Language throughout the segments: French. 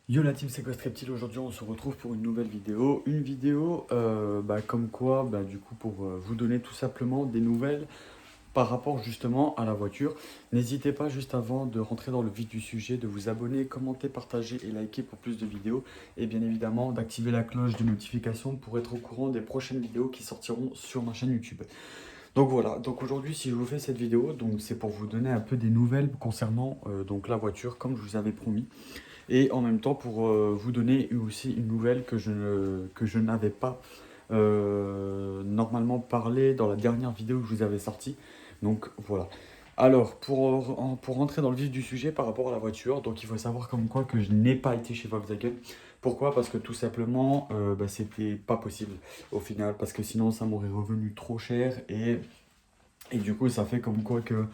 Yo la team, c'est Ghost Reptile. Aujourd'hui on se retrouve pour une nouvelle vidéo. Une vidéo comme quoi du coup pour vous donner tout simplement des nouvelles par rapport justement à la voiture. N'hésitez pas juste avant de rentrer dans le vif du sujet de vous abonner, commenter, partager et liker pour plus de vidéos. Et bien évidemment d'activer la cloche de notification pour être au courant des prochaines vidéos qui sortiront sur ma chaîne YouTube. Donc voilà, donc aujourd'hui si je vous fais cette vidéo, donc c'est pour vous donner un peu des nouvelles concernant donc la voiture comme je vous avais promis. Et en même temps pour vous donner aussi une nouvelle que je n'avais pas normalement parlé dans la dernière vidéo que je vous avais sortie. Donc voilà. Alors, pour rentrer dans le vif du sujet par rapport à la voiture, donc il faut savoir comme quoi que je n'ai pas été chez Volkswagen. Pourquoi? Parce que tout simplement, c'était pas possible au final, parce que sinon ça m'aurait revenu trop cher et du coup ça fait comme quoi que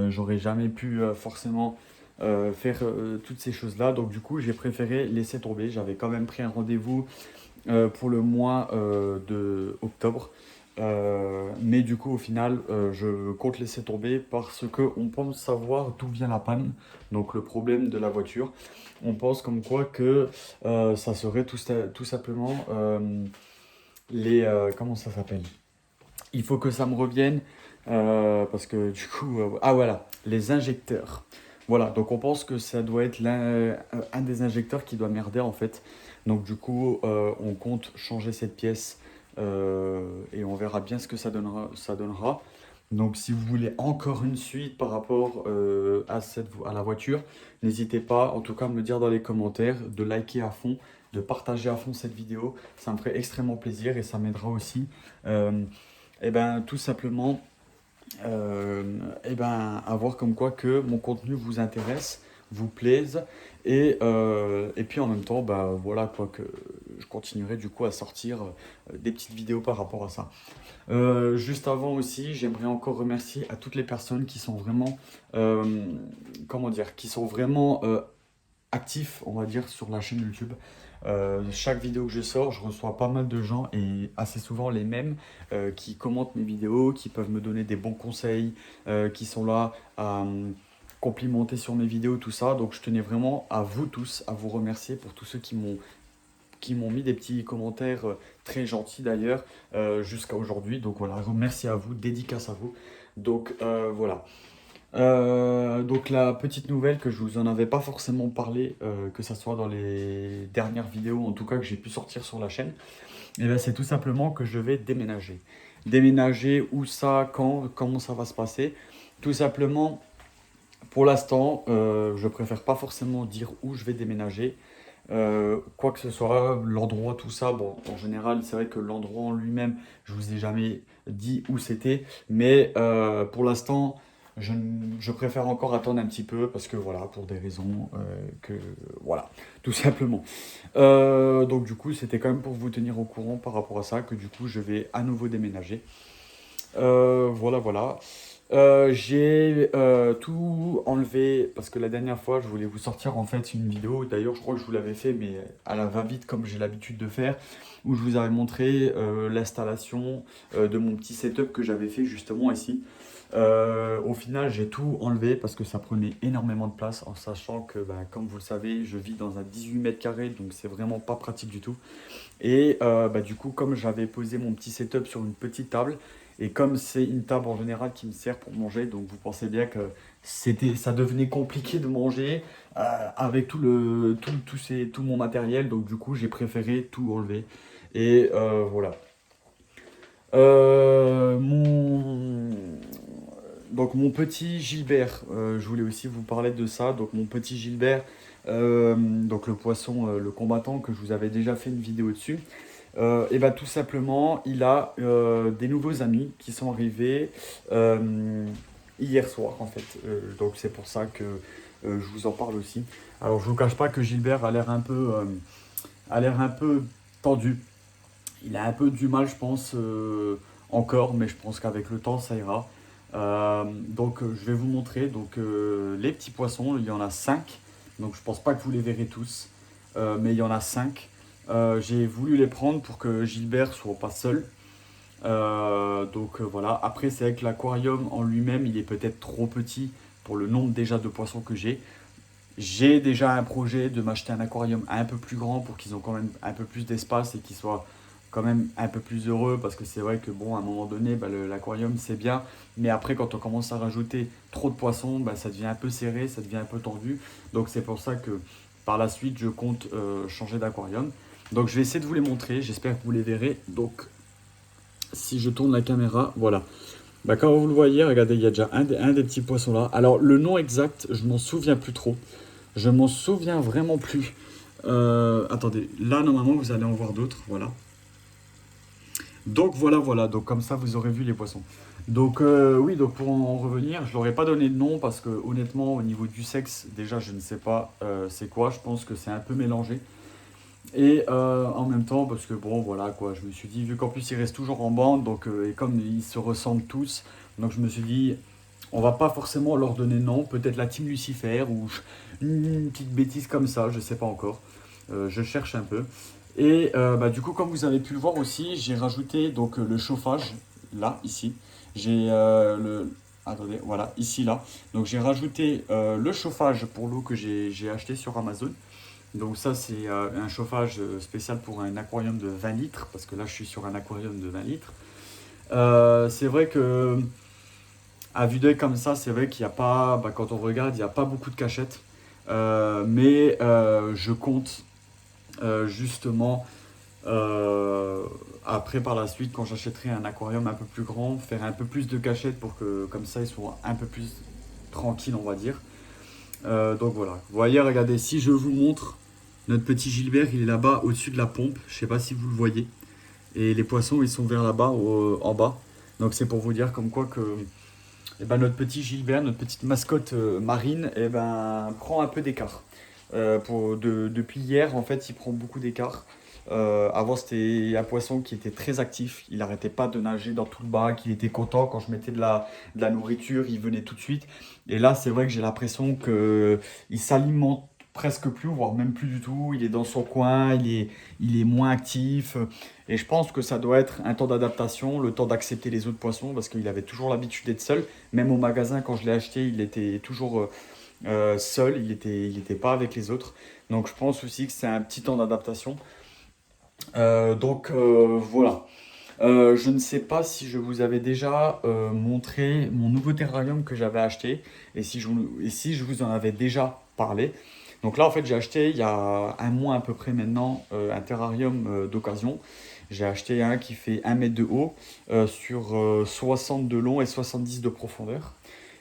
j'aurais jamais pu forcément faire toutes ces choses-là. Donc du coup, j'ai préféré laisser tomber. J'avais quand même pris un rendez-vous pour le mois de octobre. Mais du coup, au final, je compte laisser tomber parce qu'on pense savoir d'où vient la panne, donc le problème de la voiture. On pense comme quoi que ça serait tout simplement comment ça s'appelle? Il faut que ça me revienne parce que du coup, ah voilà, les injecteurs. Voilà, donc on pense que ça doit être un des injecteurs qui doit merder en fait. Donc du coup, on compte changer cette pièce et on verra bien ce que ça donnera. Donc si vous voulez encore une suite par rapport à la voiture, n'hésitez pas en tout cas à me dire dans les commentaires, de liker à fond, de partager à fond cette vidéo. Ça me ferait extrêmement plaisir et ça m'aidera aussi. Euh, et ben tout simplement à voir comme quoi que mon contenu vous intéresse, vous plaise et puis en même temps voilà quoi que je continuerai du coup à sortir des petites vidéos par rapport à ça. Juste avant aussi, j'aimerais encore remercier à toutes les personnes qui sont vraiment comment dire, qui sont vraiment actifs, on va dire, sur la chaîne YouTube. Chaque vidéo que je sors, je reçois pas mal de gens et assez souvent les mêmes qui commentent mes vidéos, qui peuvent me donner des bons conseils, qui sont là à complimenter sur mes vidéos, tout ça. Donc je tenais vraiment à vous tous, à vous remercier pour tous ceux qui m'ont mis des petits commentaires très gentils d'ailleurs jusqu'à aujourd'hui. Donc voilà, merci à vous, dédicace à vous. Donc voilà. Donc la petite nouvelle que je vous en avais pas forcément parlé, que ça soit dans les dernières vidéos, en tout cas que j'ai pu sortir sur la chaîne, et ben c'est tout simplement que je vais déménager. Déménager, où ça, quand, comment ça va se passer. Tout simplement, pour l'instant, je préfère pas forcément dire où je vais déménager. Quoi que ce soit, l'endroit, tout ça, bon, en général, c'est vrai que l'endroit en lui-même, je vous ai jamais dit où c'était, mais pour l'instant, je préfère encore attendre un petit peu parce que voilà, pour des raisons voilà, tout simplement. Donc du coup, c'était quand même pour vous tenir au courant par rapport à ça que du coup, je vais à nouveau déménager. Voilà, voilà. J'ai tout enlevé parce que la dernière fois, je voulais vous sortir en fait une vidéo. D'ailleurs, je crois que je vous l'avais fait, mais à la va-vite, comme j'ai l'habitude de faire, où je vous avais montré l'installation de mon petit setup que j'avais fait justement ici. Au final, j'ai tout enlevé parce que ça prenait énormément de place, en sachant que, comme vous le savez, je vis dans un 18 mètres carrés, donc c'est vraiment pas pratique du tout. Et du coup, comme j'avais posé mon petit setup sur une petite table, et comme c'est une table en général qui me sert pour manger, donc vous pensez bien que ça devenait compliqué de manger avec tout mon matériel, donc du coup j'ai préféré tout enlever. Et voilà. Donc mon petit Gilbert, je voulais aussi vous parler de ça. Donc mon petit Gilbert, donc le poisson, le combattant que je vous avais déjà fait une vidéo dessus. Et bah tout simplement, il a des nouveaux amis qui sont arrivés hier soir en fait. Donc c'est pour ça que je vous en parle aussi. Alors je vous cache pas que Gilbert a l'air un peu tendu. Il a un peu du mal, je pense, encore, mais je pense qu'avec le temps, ça ira. Donc je vais vous montrer donc, les petits poissons. Il y en a 5. Donc je pense pas que vous les verrez tous, mais il y en a 5. J'ai voulu les prendre pour que Gilbert soit pas seul. Voilà. Après, c'est vrai que l'aquarium en lui-même, il est peut-être trop petit pour le nombre déjà de poissons que j'ai. J'ai déjà un projet de m'acheter un aquarium un peu plus grand pour qu'ils ont quand même un peu plus d'espace et qu'ils soient quand même un peu plus heureux parce que c'est vrai que bon, à un moment donné, bah, l'aquarium c'est bien, mais après quand on commence à rajouter trop de poissons, bah, ça devient un peu serré, ça devient un peu tendu. Donc c'est pour ça que par la suite je compte changer d'aquarium. Donc je vais essayer de vous les montrer, j'espère que vous les verrez. Donc si je tourne la caméra, voilà. Bah, comme vous le voyez, regardez, il y a déjà un des petits poissons là. Alors le nom exact, je m'en souviens plus trop. Je m'en souviens vraiment plus. Attendez, là normalement vous allez en voir d'autres, voilà. Donc voilà, donc comme ça vous aurez vu les poissons. Donc oui, donc pour en revenir, je leur ai pas donné de nom parce que honnêtement au niveau du sexe, déjà je ne sais pas c'est quoi, je pense que c'est un peu mélangé. Et en même temps, parce que bon voilà quoi, je me suis dit, vu qu'en plus ils restent toujours en bande, donc, et comme ils se ressemblent tous, donc je me suis dit, on va pas forcément leur donner nom, peut-être la team Lucifer ou une petite bêtise comme ça, je sais pas encore. Je cherche un peu. Et bah, du coup, comme vous avez pu le voir aussi, j'ai rajouté donc le chauffage là, ici. J'ai le. Attendez, voilà, ici, là. Donc j'ai rajouté le chauffage pour l'eau que j'ai acheté sur Amazon. Donc ça, c'est un chauffage spécial pour un aquarium de 20 litres, parce que là, je suis sur un aquarium de 20 litres. C'est vrai que à vue d'œil comme ça, c'est vrai qu'il n'y a pas, bah, quand on regarde, il n'y a pas beaucoup de cachettes. Mais je compte justement euh, après par la suite, quand j'achèterai un aquarium un peu plus grand, faire un peu plus de cachettes pour que comme ça ils soient un peu plus tranquilles, on va dire. Donc voilà. Vous voyez, regardez, si je vous montre notre petit Gilbert, il est là-bas au-dessus de la pompe. Je ne sais pas si vous le voyez. Et les poissons, ils sont vers là-bas, en bas. Donc c'est pour vous dire comme quoi que eh ben, notre petit Gilbert, notre petite mascotte marine, eh ben, prend un peu d'écart. Depuis hier, en fait, il prend beaucoup d'écart. Avant, c'était un poisson qui était très actif. Il n'arrêtait pas de nager dans tout le bac. Il était content quand je mettais de la nourriture. Il venait tout de suite. Et là, c'est vrai que j'ai l'impression qu'il s'alimente presque plus, voire même plus du tout. Il est dans son coin. Il est moins actif. Et je pense que ça doit être un temps d'adaptation, le temps d'accepter les autres poissons, parce qu'il avait toujours l'habitude d'être seul. Même au magasin, quand je l'ai acheté, il était toujours seul, il était pas avec les autres. Donc je pense aussi que c'est un petit temps d'adaptation. Voilà. Je ne sais pas si je vous avais déjà montré mon nouveau terrarium que j'avais acheté et si je vous en avais déjà parlé. Donc là, en fait, j'ai acheté il y a un mois à peu près maintenant un terrarium d'occasion. J'ai acheté un qui fait 1 mètre de haut sur 60 de long et 70 de profondeur.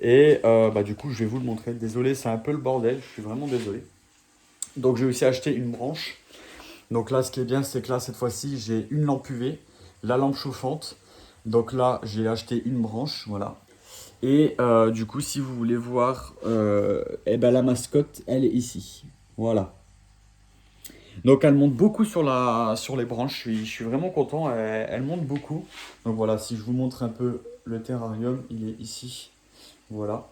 Et bah, du coup, je vais vous le montrer. Désolé, c'est un peu le bordel, je suis vraiment désolé. Donc j'ai aussi acheté une branche. Donc là, ce qui est bien, c'est que là, cette fois-ci, j'ai une lampe UV, la lampe chauffante. Donc là, j'ai acheté une branche, voilà. Et du coup, si vous voulez voir, eh ben, la mascotte, elle est ici. Voilà. Donc elle monte beaucoup sur les branches. Je suis vraiment content. Elle monte beaucoup. Donc voilà, si je vous montre un peu le terrarium, il est ici. Voilà.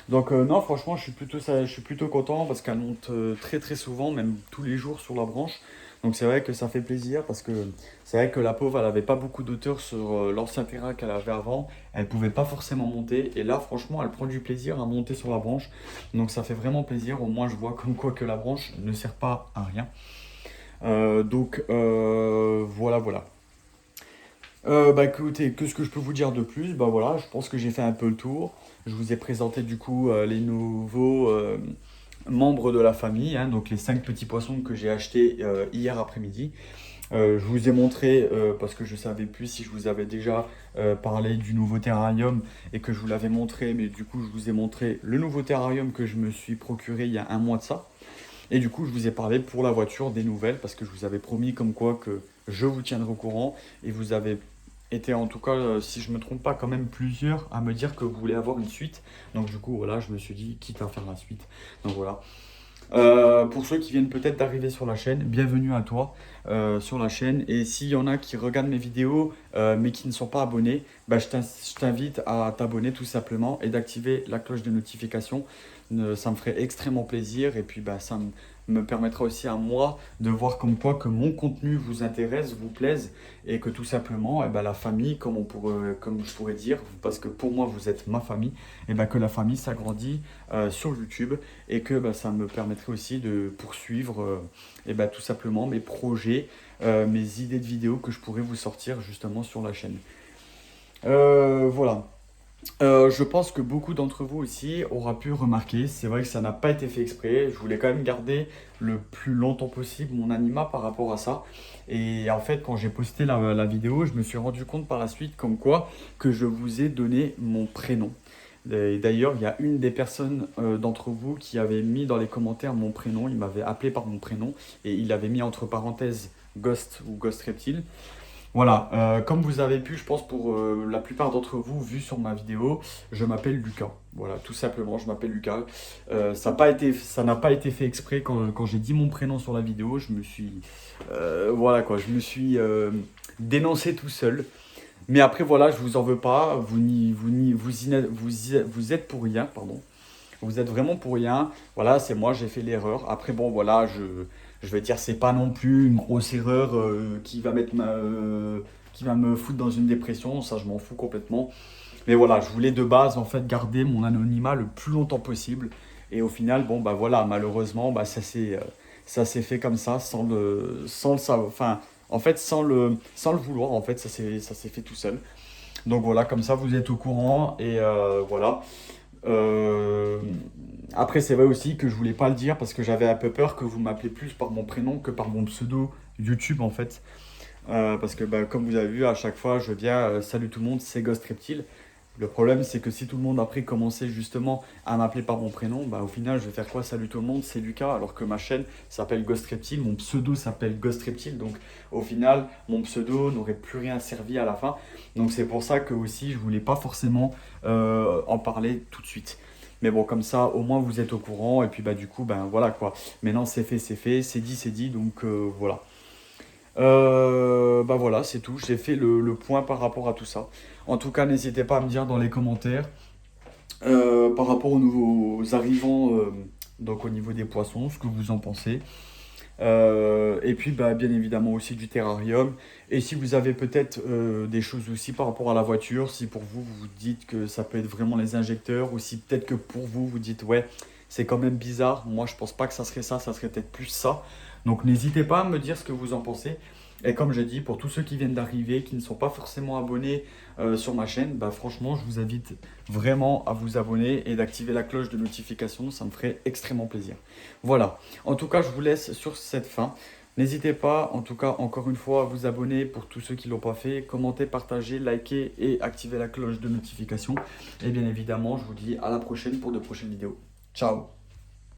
Donc non, franchement, je suis plutôt content parce qu'elle monte très très souvent, même tous les jours sur la branche. Donc c'est vrai que ça fait plaisir parce que c'est vrai que la pauvre, elle avait pas beaucoup d'auteur sur l'ancien terrain qu'elle avait avant. Elle pouvait pas forcément monter. Et là, franchement, elle prend du plaisir à monter sur la branche. Donc ça fait vraiment plaisir. Au moins, je vois comme quoi que la branche ne sert pas à rien. Voilà. Bah écoutez, que ce que je peux vous dire de plus? Bah voilà, je pense que j'ai fait un peu le tour. Je vous ai présenté du coup les nouveaux membres de la famille, hein, donc les 5 petits poissons que j'ai achetés hier après-midi. Je vous ai montré, parce que je ne savais plus si je vous avais déjà parlé du nouveau terrarium et que je vous l'avais montré, mais du coup je vous ai montré le nouveau terrarium que je me suis procuré il y a un mois de ça. Et du coup je vous ai parlé pour la voiture des nouvelles parce que je vous avais promis comme quoi que je vous tiendrai au courant et vous avez été en tout cas, si je me trompe pas, quand même plusieurs à me dire que vous voulez avoir une suite. Donc du coup voilà, je me suis dit quitte à faire la suite. Donc voilà. Pour ceux qui viennent peut-être d'arriver sur la chaîne, bienvenue à toi sur la chaîne. Et s'il y en a qui regardent mes vidéos mais qui ne sont pas abonnés, bah, je t'invite à t'abonner tout simplement et d'activer la cloche de notification. Ça me ferait extrêmement plaisir et puis bah, me permettra aussi à moi de voir comme quoi que mon contenu vous intéresse, vous plaise et que tout simplement, eh ben, la famille, comme je pourrais dire, parce que pour moi vous êtes ma famille, eh ben, que la famille s'agrandit sur YouTube et que ben, ça me permettrait aussi de poursuivre eh ben, tout simplement mes projets, mes idées de vidéos que je pourrais vous sortir justement sur la chaîne. Voilà. Je pense que beaucoup d'entre vous aussi aura pu remarquer, c'est vrai que ça n'a pas été fait exprès, je voulais quand même garder le plus longtemps possible mon anima par rapport à ça. Et en fait, quand j'ai posté la vidéo, je me suis rendu compte par la suite comme quoi que je vous ai donné mon prénom. Et d'ailleurs, il y a une des personnes d'entre vous qui avait mis dans les commentaires mon prénom, il m'avait appelé par mon prénom et il avait mis entre parenthèses Ghost ou Ghost Reptile. Voilà, comme vous avez pu, je pense pour la plupart d'entre vous, vu sur ma vidéo, je m'appelle Lucas. Voilà, tout simplement, je m'appelle Lucas. Ça n'a pas été fait exprès quand j'ai dit mon prénom sur la vidéo. Je me suis, voilà quoi, je me suis dénoncé tout seul. Mais après, voilà, je vous en veux pas. Vous êtes pour rien, pardon. Vous êtes vraiment pour rien. Voilà, c'est moi, j'ai fait l'erreur. Après, bon, voilà, je vais dire, c'est pas non plus une grosse erreur qui va me foutre dans une dépression. Ça, je m'en fous complètement. Mais voilà, je voulais de base, en fait, garder mon anonymat le plus longtemps possible. Et au final, bon, bah voilà, malheureusement, bah, ça s'est fait comme ça, sans le savoir. Enfin, en fait, sans le vouloir, en fait, ça s'est fait tout seul. Donc voilà, comme ça, vous êtes au courant. Et voilà. Euh, Après, c'est vrai aussi que je voulais pas le dire parce que j'avais un peu peur que vous m'appelez plus par mon prénom que par mon pseudo YouTube en fait. Parce que bah, comme vous avez vu, à chaque fois, je viens, salut tout le monde, c'est Ghost Reptile. Le problème, c'est que si tout le monde après commençait justement à m'appeler par mon prénom, bah, au final, je vais faire quoi? Salut tout le monde, c'est Lucas, alors que ma chaîne s'appelle Ghost Reptile, mon pseudo s'appelle Ghost Reptile, donc au final, mon pseudo n'aurait plus rien servi à la fin. Donc c'est pour ça que aussi, je voulais pas forcément en parler tout de suite. Mais bon, comme ça, au moins vous êtes au courant, et puis bah du coup, ben voilà quoi. Maintenant, c'est fait, c'est dit, donc voilà. Bah voilà, c'est tout. J'ai fait le point par rapport à tout ça. En tout cas, n'hésitez pas à me dire dans les commentaires par rapport aux nouveaux arrivants, donc au niveau des poissons, ce que vous en pensez. Et puis, bah, bien évidemment aussi du terrarium. Et si vous avez peut-être des choses aussi par rapport à la voiture, si pour vous, vous dites que ça peut être vraiment les injecteurs, ou si peut-être que pour vous, vous dites, ouais, c'est quand même bizarre. Moi, je pense pas que ça serait ça serait peut-être plus ça. Donc, n'hésitez pas à me dire ce que vous en pensez. Et comme j'ai dit, pour tous ceux qui viennent d'arriver, qui ne sont pas forcément abonnés sur ma chaîne, bah, franchement, je vous invite vraiment à vous abonner et d'activer la cloche de notification. Ça me ferait extrêmement plaisir. Voilà. En tout cas, je vous laisse sur cette fin. N'hésitez pas, en tout cas, encore une fois, à vous abonner pour tous ceux qui ne l'ont pas fait. Commentez, partagez, likez et activez la cloche de notification. Et bien évidemment, je vous dis à la prochaine pour de prochaines vidéos. Ciao!